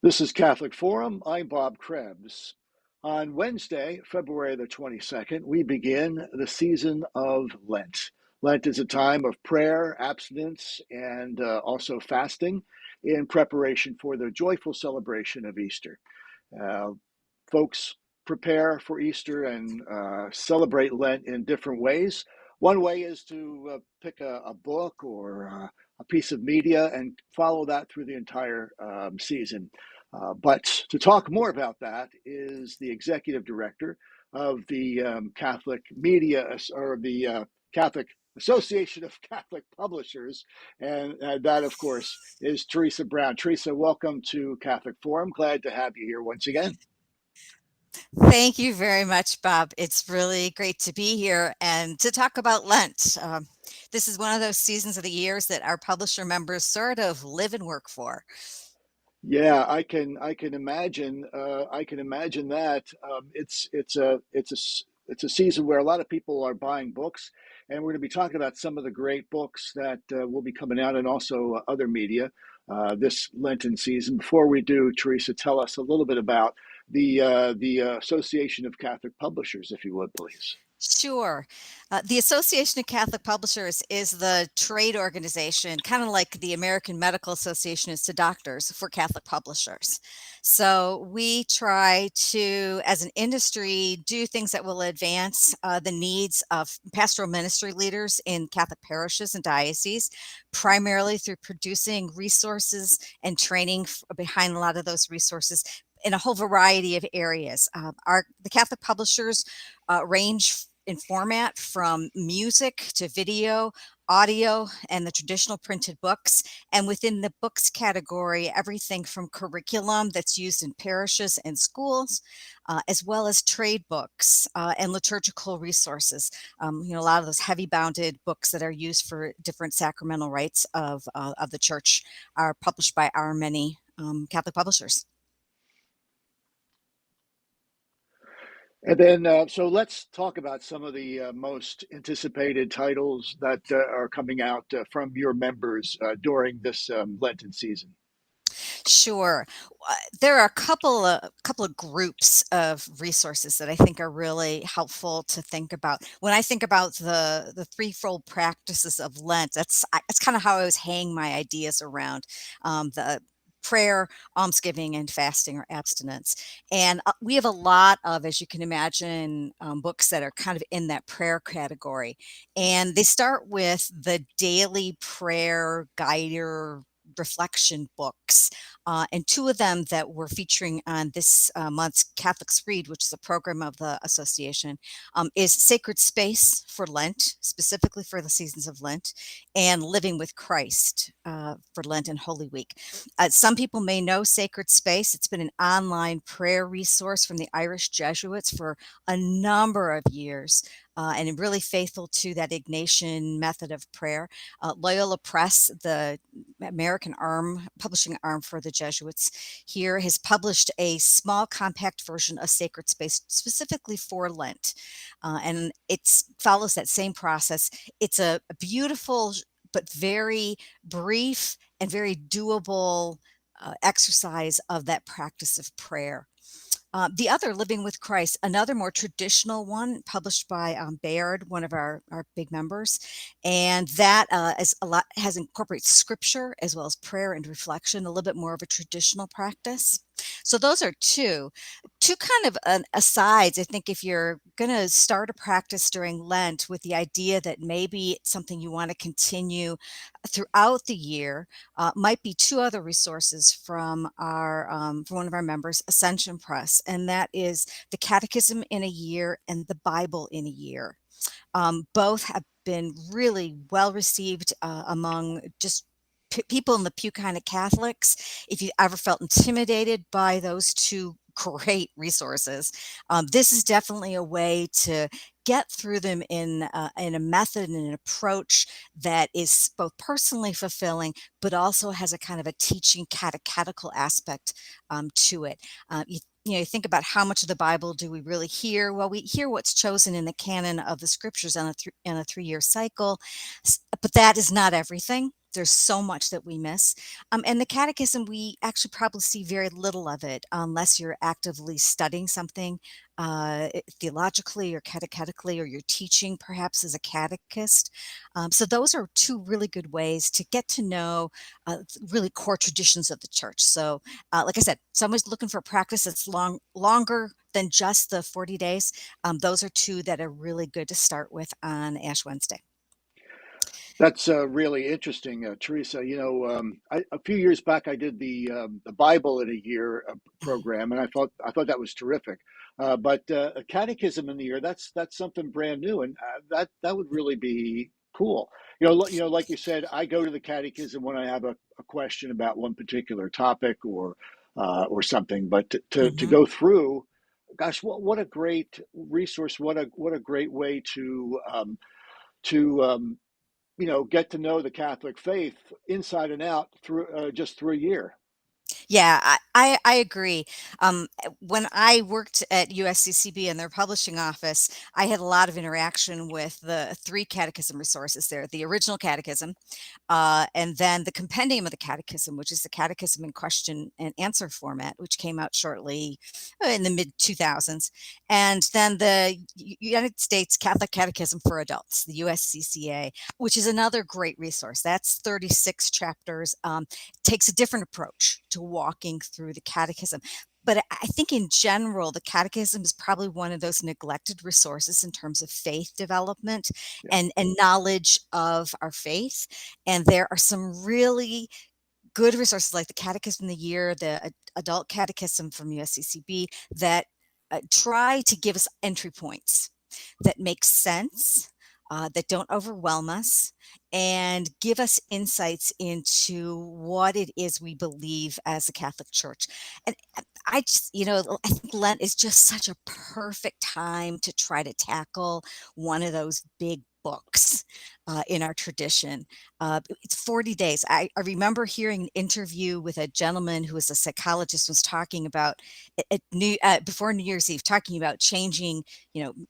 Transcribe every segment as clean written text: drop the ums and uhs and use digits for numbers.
This is Catholic Forum. I'm Bob Krebs. On Wednesday, February the 22nd, we begin the season of Lent. Lent is a time of prayer, abstinence, and also fasting in preparation for the joyful celebration of Easter. Uh, Folks prepare for Easter and celebrate Lent in different ways. One way is to pick a book or a piece of media and follow that through the entire season. But to talk more about that is the executive director of the Catholic Media or the Catholic Association of Catholic Publishers, and that, of course, is Therese Brown. Therese, welcome to Catholic Forum. Glad to have you here once again. Thank you very much, Bob. It's really great to be here and to talk about Lent. This is one of those seasons of the years that our publisher members sort of live and work for. Yeah, I can imagine I can imagine that it's a season where a lot of people are buying books, and we're going to be talking about some of the great books that will be coming out, and also other media this Lenten season. Before we do, Teresa, tell us a little bit about the Association of Catholic Publishers, if you would, please. Sure. The Association of Catholic Publishers is the trade organization, kind of like the American Medical Association is to doctors for Catholic publishers. So we try to, as an industry, do things that will advance the needs of pastoral ministry leaders in Catholic parishes and dioceses, primarily through producing resources and training behind a lot of those resources in a whole variety of areas. The Catholic publishers range in format from music to video, audio, and the traditional printed books. And within the books category, everything from curriculum that's used in parishes and schools, as well as trade books and liturgical resources. A lot of those heavy bounded books that are used for different sacramental rites of the church are published by our many Catholic publishers. And then, so let's talk about some of the most anticipated titles that are coming out from your members during this Lenten season. Sure. There are a couple of groups of resources that I think are really helpful to think about. When I think about the threefold practices of Lent, that's kind of how I was hanging my ideas around the prayer, almsgiving, and fasting or abstinence. And we have a lot of, as you can imagine, books that are kind of in that prayer category. And they start with the daily prayer guide reflection books. And two of them that we're featuring on this month's Catholics Read, which is a program of the association, is Sacred Space for Lent, specifically for the seasons of Lent, and Living with Christ for Lent and Holy Week. Some people may know Sacred Space. It's been an online prayer resource from the Irish Jesuits for a number of years. And really faithful to that Ignatian method of prayer. Loyola Press, the American publishing arm for the Jesuits here, has published a small compact version of Sacred Space specifically for Lent. And it follows that same process. It's a beautiful but very brief and very doable exercise of that practice of prayer. The other, Living with Christ, another more traditional one published by Bayard, one of our big members. And that is a lot, has incorporates scripture as well as prayer and reflection, a little bit more of a traditional practice. So those are two kind of asides. I think if you're going to start a practice during Lent with the idea that maybe it's something you want to continue throughout the year, might be two other resources from one of our members, Ascension Press, and that is the Catechism in a Year and the Bible in a Year. Both have been really well received among just people in the pew kind of Catholics. If you ever felt intimidated by those two great resources, this is definitely a way to get through them in a method and an approach that is both personally fulfilling, but also has a kind of a teaching catechetical aspect to it. You think about how much of the Bible do we really hear? Well, we hear what's chosen in the canon of the scriptures on a 3-year cycle, but that is not everything. There's so much that we miss. And the catechism, we actually probably see very little of it unless you're actively studying something theologically or catechetically, or you're teaching perhaps as a catechist. So those are two really good ways to get to know really core traditions of the church. So, like I said, someone's looking for a practice that's longer than just the 40 days. Those are two that are really good to start with on Ash Wednesday. That's really interesting, Teresa. A few years back, I did the Bible in a year program, and I thought that was terrific. But a catechism in the year, that's something brand new, and that would really be cool. Like you said, I go to the catechism when I have a question about one particular topic or something. But to Hmm. go through, gosh, what a great resource! What a great way to get to know the Catholic faith inside and out through just through a year. Yeah, I agree. When I worked at USCCB in their publishing office, I had a lot of interaction with the three catechism resources there: the original catechism, and then the compendium of the catechism, which is the catechism in question and answer format, which came out shortly in the mid 2000s, and then the United States Catholic Catechism for Adults, the USCCA, which is another great resource. That's 36 chapters. Takes a different approach to walking through the catechism. But I think in general, the catechism is probably one of those neglected resources in terms of faith development Yeah. and knowledge of our faith. And there are some really good resources like the Catechism of the Year, the Adult Catechism from USCCB that try to give us entry points that make sense, that don't overwhelm us, and give us insights into what it is we believe as a Catholic Church. And I just, I think Lent is just such a perfect time to try to tackle one of those big books in our tradition. It's 40 days. I remember hearing an interview with a gentleman who was a psychologist, was talking about before New Year's Eve, talking about changing,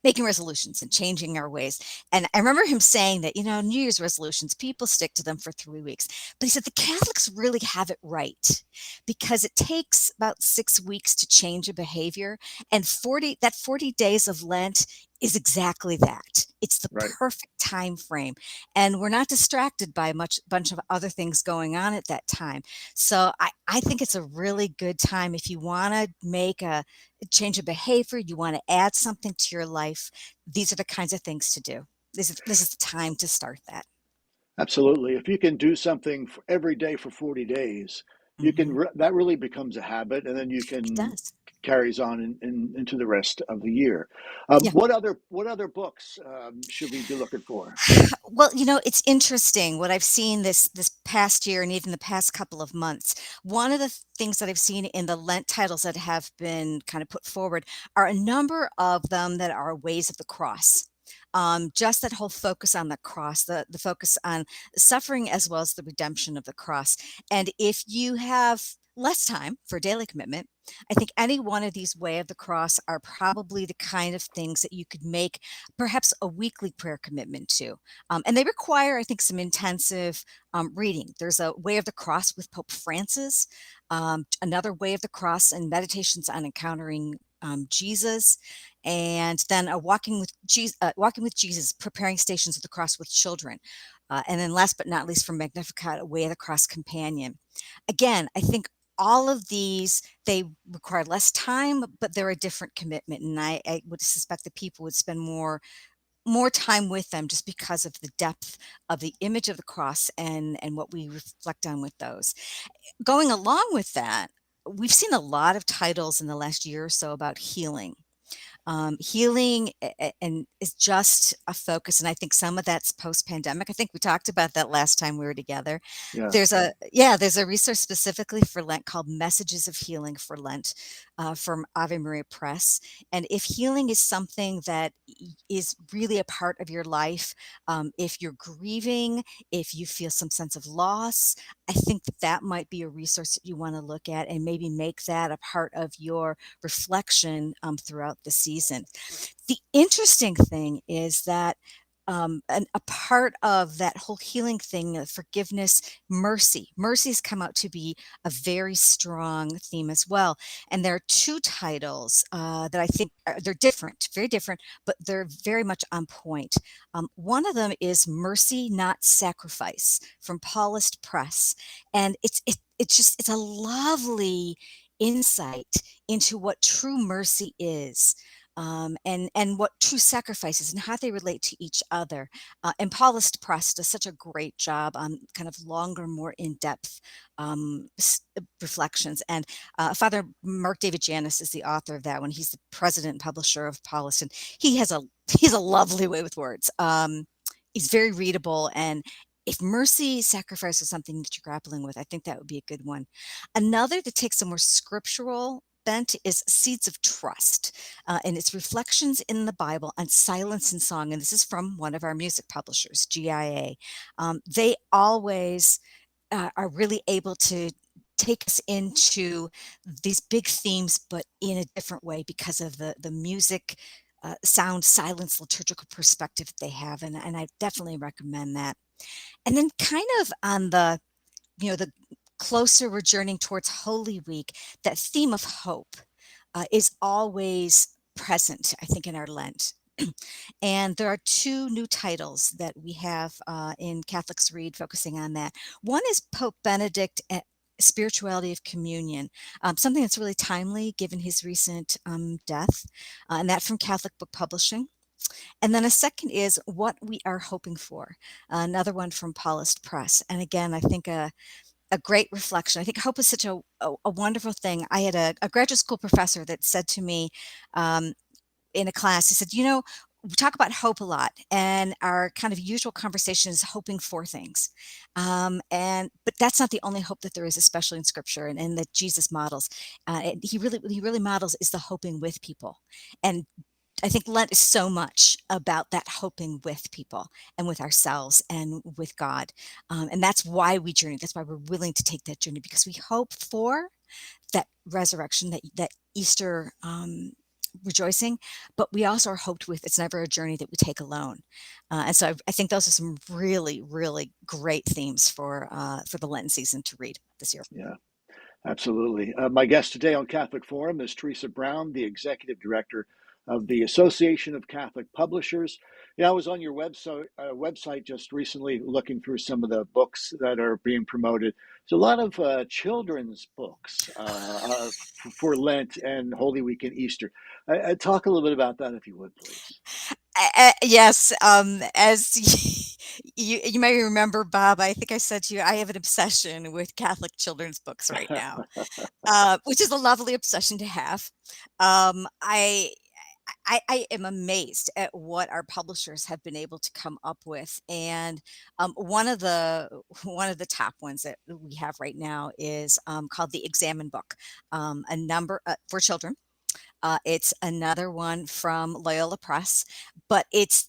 making resolutions and changing our ways. And I remember him saying that, New Year's resolutions, people stick to them for 3 weeks. But he said the Catholics really have it right because it takes about 6 weeks to change a behavior. And 40 days of Lent is exactly that. It's the Right. perfect time frame, and we're not distracted by a bunch of other things going on at that time. So I think it's a really good time if you want to make a change of behavior, you want to add something to your life. These are the kinds of things to do. This is the time to start that. Absolutely. If you can do something for every day for 40 days, Hmm. that really becomes a habit, and then you It can does. carries on into the rest of the year. Yeah. What other books should we be looking for? Well, it's interesting what I've seen this past year and even the past couple of months. One of the things that I've seen in the Lent titles that have been kind of put forward are a number of them that are ways of the cross. Just that whole focus on the cross, the focus on suffering as well as the redemption of the cross. And if you have less time for daily commitment, I think any one of these way of the cross are probably the kind of things that you could make perhaps a weekly prayer commitment to. And they require, I think, some intensive reading. There's a Way of the Cross with Pope Francis, another Way of the Cross and Meditations on Encountering Jesus, and then a Walking with Jesus, Preparing Stations of the Cross with Children. And then last but not least, from Magnificat, a Way of the Cross Companion. Again, I think all of these, they require less time, but they're a different commitment. And I would suspect that people would spend more time with them just because of the depth of the image of the cross and what we reflect on with those. Going along with that, we've seen a lot of titles in the last year or so about healing. Healing and is just a focus, and I think some of that's post-pandemic. I think we talked about that last time we were together. Yeah. There's a resource specifically for Lent called Messages of Healing for Lent, from Ave Maria Press. And if healing is something that is really a part of your life, if you're grieving, if you feel some sense of loss, I think that might be a resource that you want to look at and maybe make that a part of your reflection throughout the season. The interesting thing is that and a part of that whole healing thing, forgiveness, mercy. Mercy's come out to be a very strong theme as well. And there are two titles that I think they're different, very different, but they're very much on point. One of them is Mercy, Not Sacrifice from Paulist Press. And it's a lovely insight into what true mercy is, and what true sacrifices and how they relate to each other. And Paulist Press does such a great job on kind of longer, more in-depth reflections. And Father Mark David Janis is the author of that one. He's the president and publisher of Paulist, and he's a lovely way with words. He's very readable, and if mercy, sacrifice is something that you're grappling with, I think that would be a good one. Another that takes a more scriptural bent is Seeds of Trust, and it's reflections in the Bible on silence and song. And this is from one of our music publishers, GIA. They always are really able to take us into these big themes, but in a different way because of the music, sound, silence, liturgical perspective that they have. And I definitely recommend that. And then kind of on the closer we're journeying towards Holy Week, that theme of hope is always present, I think, in our Lent. And there are two new titles that we have in Catholics Read focusing on that. One is Pope Benedict at Spirituality of Communion, something that's really timely given his recent death, and that from Catholic Book Publishing. And then a second is What We Are Hoping For, another one from Paulist Press. And again, I think a great reflection. I think hope is such a wonderful thing. I had a graduate school professor that said to me in a class, he said, we talk about hope a lot, and our kind of usual conversation is hoping for things. But that's not the only hope that there is, especially in scripture and that Jesus models. He really models is the hoping with people. And I think Lent is so much about that hoping with people and with ourselves and with God. And that's why we journey. That's why we're willing to take that journey, because we hope for that resurrection, that Easter rejoicing, but we also are hoped with it's never a journey that we take alone. And so I think those are some really, really great themes for the Lenten season to read this year. Yeah. Absolutely. My guest today on Catholic Forum is Therese Brown, the Executive Director of the Association of Catholic Publishers. I was on your website just recently looking through some of the books that are being promoted. There's a lot of children's books for Lent and Holy Week and Easter. Talk a little bit about that, if you would, please. Yes, as you may remember, Bob, I think I said to you, I have an obsession with Catholic children's books right now, which is a lovely obsession to have. I am amazed at what our publishers have been able to come up with, and one of the top ones that we have right now is called the Examine Book, a number for children. It's another one from Loyola Press, but it's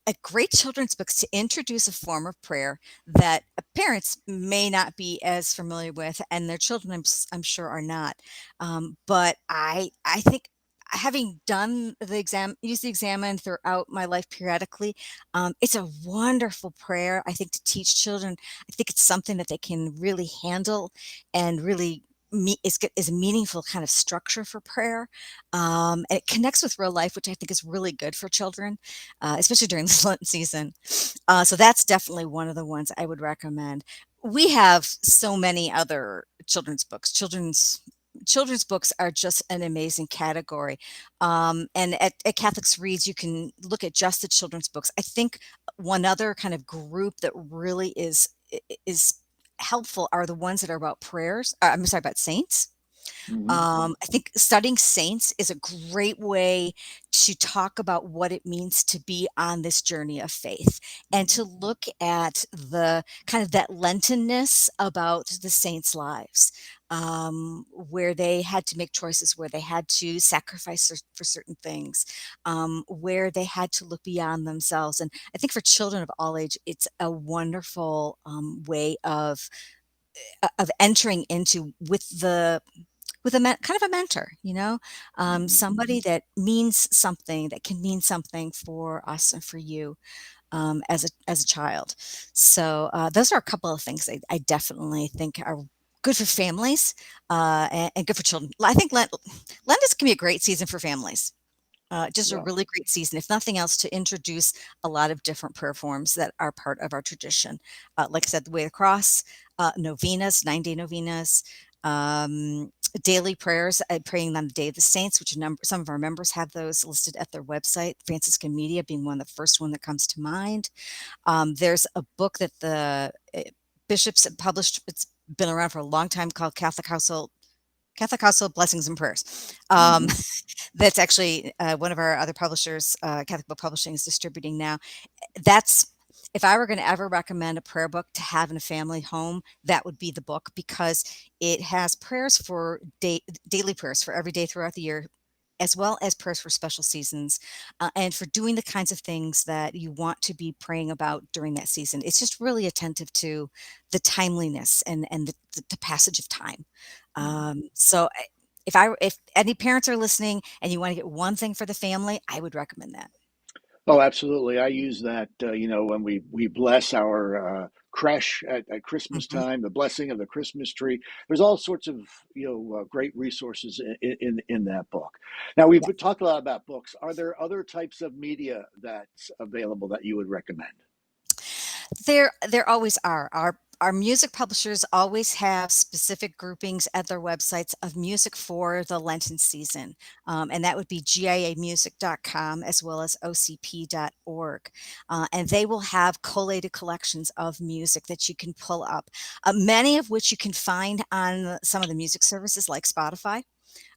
a great children's book to introduce a form of prayer that parents may not be as familiar with, and their children, I'm sure, are not. But I think, having done used the Examine throughout my life periodically, it's a wonderful prayer. I think to teach children, I think it's something that they can really handle and really is a meaningful kind of structure for prayer. And it connects with real life, which I think is really good for children, especially during this Lenten season. So that's definitely one of the ones I would recommend. We have so many other children's books. Children's books are just an amazing category. And at Catholics Reads, you can look at just the children's books. I think one other kind of group that really is helpful are the ones that are about prayers. I'm sorry, about saints. Hmm. I think studying saints is a great way to talk about what it means to be on this journey of faith and to look at the kind of that Lentenness about the saints' lives, where they had to make choices, where they had to sacrifice for certain things, where they had to look beyond themselves. And I think for children of all age, it's a wonderful way of entering into with kind of a mentor, Hmm. somebody that means something, that can mean something for us and for you. as a child. So those are a couple of things I definitely think are good for families and good for children. I think Lent can be a great season for families. Just a Yeah. really great season, if nothing else, to introduce a lot of different prayer forms that are part of our tradition. Like I said, the Way of the Cross, novenas, 9-day novenas, um, daily prayers, praying on the Day of the Saints, which some of our members have those listed at their website. Franciscan Media being one of the first one that comes to mind. There's a book that the bishops have published. It's been around for a long time called Catholic Household Blessings and Prayers. Hmm. That's actually one of our other publishers, Catholic Book Publishing, is distributing now. That's if I were going to ever recommend a prayer book to have in a family home, that would be the book because it has prayers for daily prayers for every day throughout the year, as well as prayers for special seasons and for doing the kinds of things that you want to be praying about during that season. It's just really attentive to the timeliness and the passage of time. So if any parents are listening and you want to get one thing for the family, I would recommend that. Oh, absolutely. I use that, when we bless our creche at Christmas Mhm. time, the blessing of the Christmas tree. There's all sorts of, great resources in that book. Now, we've Yeah. talked a lot about books. Are there other types of media that's available that you would recommend? There always are. Our music publishers always have specific groupings at their websites of music for the Lenten season. And that would be giamusic.com as well as ocp.org. And they will have collated collections of music that you can pull up, many of which you can find on some of the music services like Spotify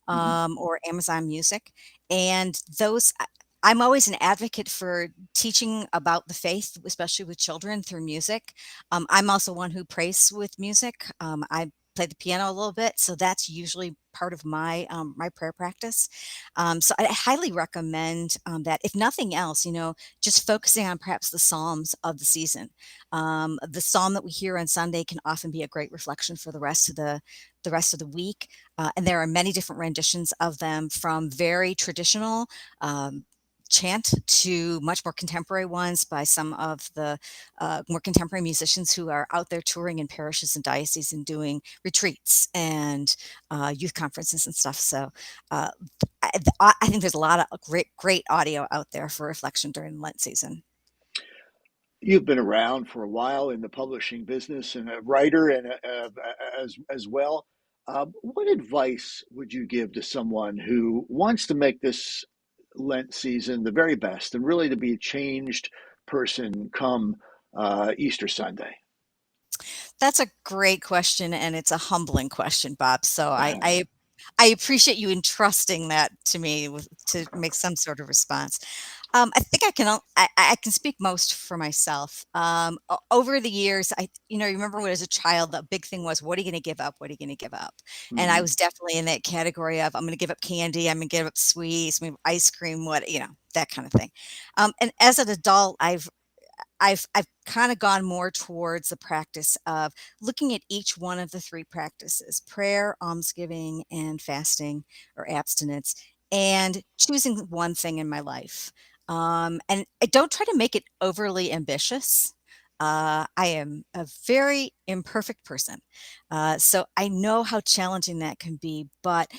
Hmm. or Amazon Music. And I'm always an advocate for teaching about the faith, especially with children through music. I'm also one who prays with music. I play the piano a little bit, so that's usually part of my prayer practice. So I highly recommend that. If nothing else, just focusing on perhaps the psalms of the season. The psalm that we hear on Sunday can often be a great reflection for the rest of the week. And there are many different renditions of them, from very traditional um, chant to much more contemporary ones by some of the more contemporary musicians who are out there touring in parishes and dioceses and doing retreats and youth conferences and stuff. So uh, I think there's a lot of great audio out there for reflection during Lent season. You've been around for a while in the publishing business and a writer and as well. What advice would you give to someone who wants to make this Lent season the very best and really to be a changed person come Easter Sunday? That's a great question, and it's a humbling question, Bob. So I appreciate you entrusting that to me to make some sort of response. I think I can speak most for myself. Over the years, you remember when as a child, the big thing was, what are you going to give up? What are you going to give up? And I Hmm. was definitely in that category of, I'm going to give up candy. I'm going to give up sweets, maybe ice cream, that kind of thing. And as an adult, I've kind of gone more towards the practice of looking at each one of the three practices: prayer, almsgiving, and fasting or abstinence, and choosing one thing in my life. And I don't try to make it overly ambitious. I am a very imperfect person. So I know how challenging that can be. But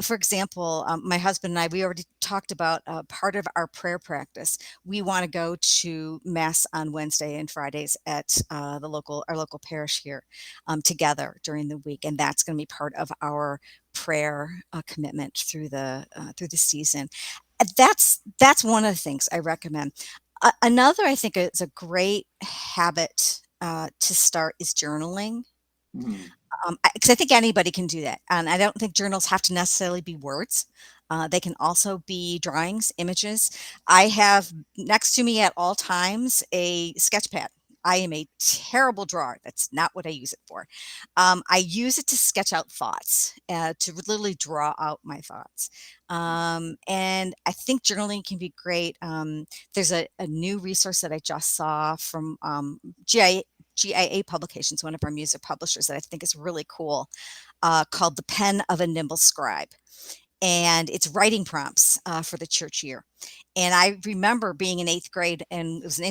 for example, my husband and I, we already talked about part of our prayer practice. We want to go to mass on Wednesday and Fridays at our local parish here together during the week, and that's going to be part of our prayer commitment through the season. That's one of the things I recommend. Another I think is a great habit to start is journaling. Hmm. 'Cause I think anybody can do that, and I don't think journals have to necessarily be words. They can also be drawings, images. I have next to me at all times a sketch pad. I am a terrible drawer. That's not what I use it for. I use it to sketch out thoughts, to literally draw out my thoughts. And I think journaling can be great. There's a new resource that I just saw from GIA Publications, one of our music publishers, that I think is really cool, called The Pen of a Nimble Scribe. and it's writing prompts for the church year. And I remember being in eighth grade, and it was an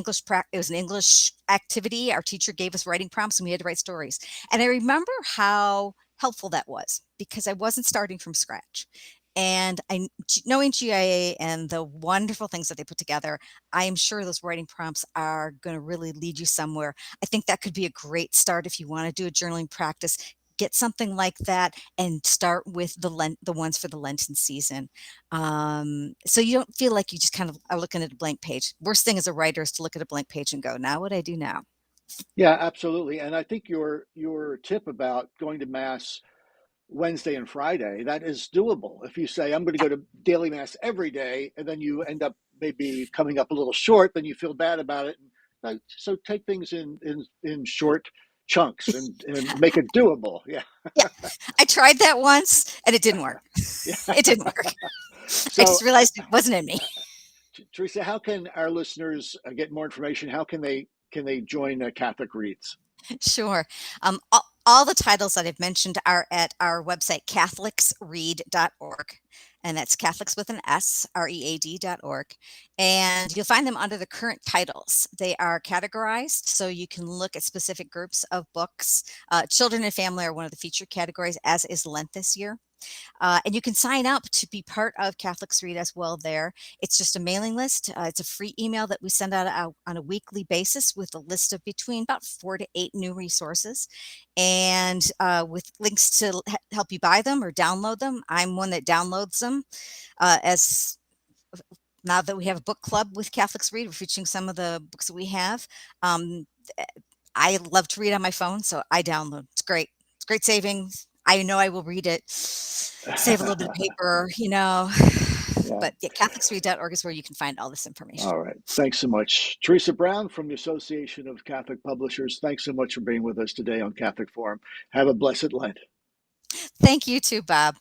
English activity. Our teacher gave us writing prompts, and we had to write stories. And I remember how helpful that was because I wasn't starting from scratch. And knowing GIA and the wonderful things that they put together, I am sure those writing prompts are going to really lead you somewhere. I think that could be a great start if you want to do a journaling practice. Get something like that and start with the ones for the Lenten season. So you don't feel like you just kind of are looking at a blank page. Worst thing as a writer is to look at a blank page and go, now what I do now? Yeah, absolutely. And I think your tip about going to mass Wednesday and Friday, that is doable. If you say I'm going to go to daily mass every day, and then you end up maybe coming up a little short, then you feel bad about it. So take things in short chunks and make it doable. Yeah, Yeah, I tried that once and it didn't work. yeah. It didn't work. I So, just realized it wasn't in me. Teresa, how can our listeners get more information? How can they join Catholic Reads? Sure. All the titles that I've mentioned are at our website, catholicsread.org. And that's Catholics with an S, READ.org. And you'll find them under the current titles. They are categorized, so you can look at specific groups of books. Children and family are one of the featured categories, as is Lent this year. And you can sign up to be part of Catholics Read as well there. It's just a mailing list. It's a free email that we send out on a weekly basis with a list of between about 4 to 8 new resources and with links to help you buy them or download them. I'm one that downloads them as now that we have a book club with Catholics Read, we're featuring some of the books that we have. Um, I love to read on my phone, so I download. It's great. It's great savings. I know I will read it, save a little bit of paper, Yeah. but yeah, catholicsread.org is where you can find all this information. All right. Thanks so much. Teresa Brown from the Association of Catholic Publishers. Thanks so much for being with us today on Catholic Forum. Have a blessed Lent. Thank you too, Bob.